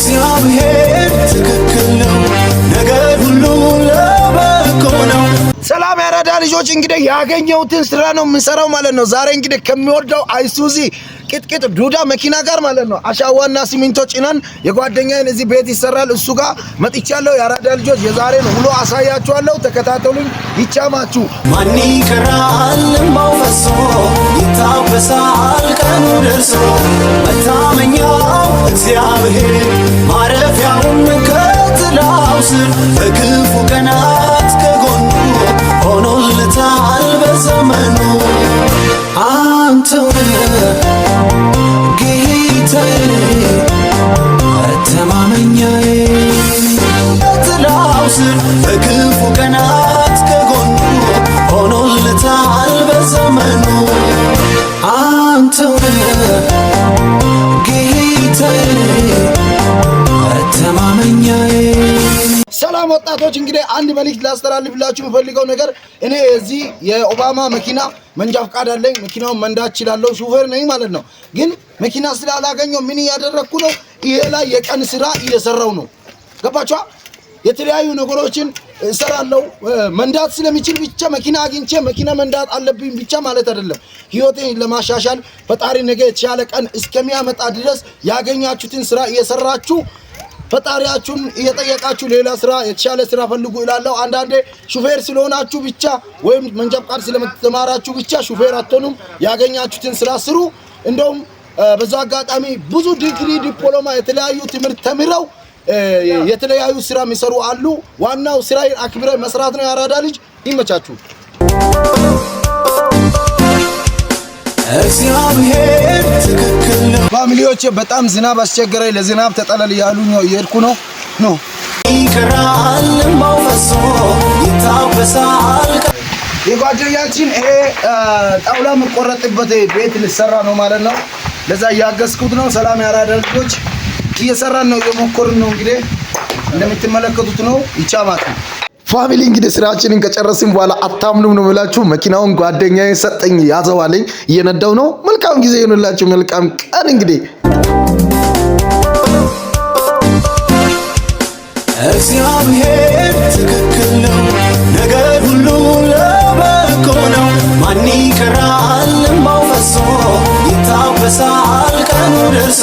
እግዚአብሔር ትክክል ነው ነገር ሁሉ ለበጎ ነው ሰላም ያራዳ ልጆች እንግዲህ ያገኘሁትን ስራ ነው የምንሰራው ማለት ነው ዛሬ እንግዲህ ከሚወርደው አይሱዚ ቅጥቅጥ ዱዳ መኪና ጋር ማለት ነው አሻዋና ሲሚንቶ ጭነን የጓደኛዬን እዚህ ቤት ይሰራል እሱ ጋር መጥቻለሁ ያራዳ ልጆች የዛሬን ውሎ አሳያችኋለሁ ተከታተሉኝ ይቻማችሁ ማን ይቀራል ማውፈሶ ይታበሳል ቀኑ ደርሶ መታመኛው እግዚአብሔር ማረፊያውን ከጥላው ስር በክፉ ቀናት ከጎኑ ሆኖለታል በዘመኑ አንተው ጌታዬ መተማመኛዬ ከጥላው ስር በክፉ ቀናት ከጎኑ ሆኖለታል በዘመኑ አንተው ጌታዬ መተማመኛዬ ሰላም ወጣቶች እንግዲህ አንድ መልእክት ላስተላልፍላችሁ የምፈልገው ነገር እኔ እዚህ የኦባማ መኪና መንጃ ፍቃድ አለኝ መኪናውን መንዳት እችላለሁ ሹፌር ነኝ ማለት ነው ግን መኪና ስላላገኘው ምን ያደረኩ ነው ይሄ ላይ የቀን ስራ እየሰራው ነው ገባችሁ የተለያዩ ነገሮችን እሰራለሁ መንዳት ስለሚችል ብቻ መኪና አግኝቼ መኪና መንዳት አለብኝ ብቻ ማለት አይደለም ህይወቴን ለማሻሻል ፈጣሪ ነገ የተሻለ ቀን እስከሚያመጣ ድረስ ያገኛችሁትን ስራ እየሰራችሁ ፈጣሪያችሁን እየጠየቃችሁ ሌላ ስራ የተሻለ ስራ ፈልጉ ይላልው አንዳንዴ ሹፌር ስለሆናችሁ ብቻ ወይም መንጃ ፍቃድ ስለተማራችሁ ብቻ ሹፌር አትሆኑም ያገኛችሁትን ስራ ስሩ እንደውም በዛው አጋጣሚ ብዙ ዲግሪ ዲፕሎማ የተለያዩ ትምህርት ተምረው የተለያዩ ስራ የሚሰሩ አሉ ዋናው ስራዬን አክብረ መስራት ነው ያራዳ ልጅ ይመቻችሁ እግዚአብሔር ትክክል ነው ፋሚሊዎቼ በጣም ዝናብ አስቸገረኝ ለዝናብ ተጠለል ያሉኝ ነው እየሄድኩ ነው ይቀራል ማውፈሶ ይታበሳል የጓደኛችን ይሄ ጣውላ መቆረጥበት ቤት ልሰራ ነው ማለት ነው ለዛ ያገዝኩት ነው ሰላም ያራዳ ልጆች እየሰራን ነው የሞከርን ነው እንግዲህ እንደምትመለከቱት ነው ይቻማት ፋሚሊ እንግዲህ ስራችንን ከጨረስን በኋላ አታምኑም ነው ብላችሁ መኪናውን ጓደኛዬ ሰጠኝ ያዘዋለኝ እየነዳው ነው መልካም ጊዜ ይሁንላችሁ መልካም ቀን እንግዲህ እግዚአብሔር ትክክል ነው ነገር ሁሉ ለበጎ ነው ማን ይቀራል ማውፈሶ ይታበሳል ቀኑ ደርሶ